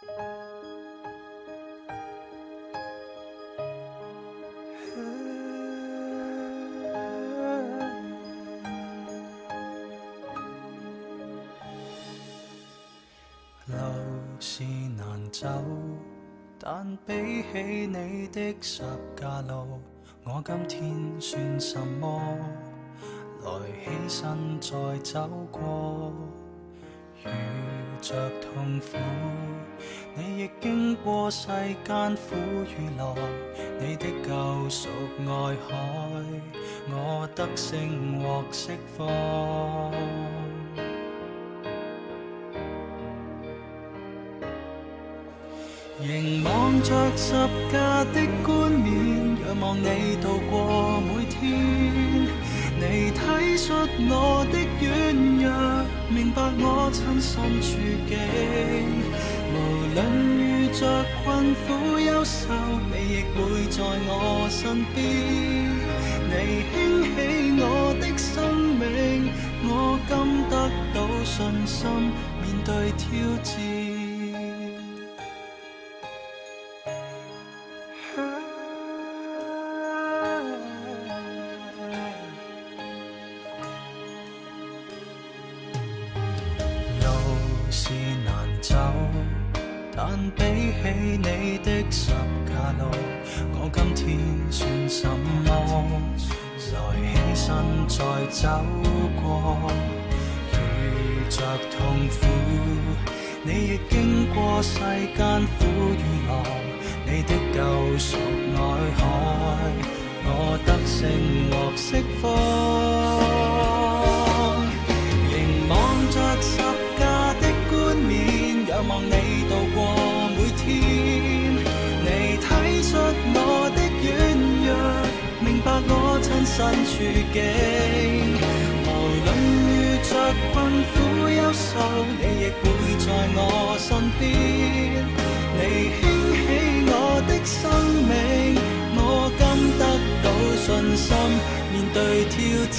路是難走，但比起你的十架路，我今天算什麼？來起身再走過，遇着痛苦，你亦經過世間苦與樂，你的救贖愛海，我得勝獲釋放。凝望着十架的冠冕，仰望你度過每天。你體恤我的軟弱，明白我親身處境。無論遇着困苦憂愁，你亦會在我身邊。你興起我的生命，我今得到信心，面對挑戰。是難走，但比起你的十架路，我今天算什麼？來起身再走過，遇着痛苦，你亦經過世間苦與樂，你的救贖愛海，我得勝獲釋放。凝望着十仰望你度過每天，你體恤我的軟弱，明白我親身處境。無論遇着困苦憂愁，你亦會在我身邊。你興起我的生命，我今得到信心，面對挑戰。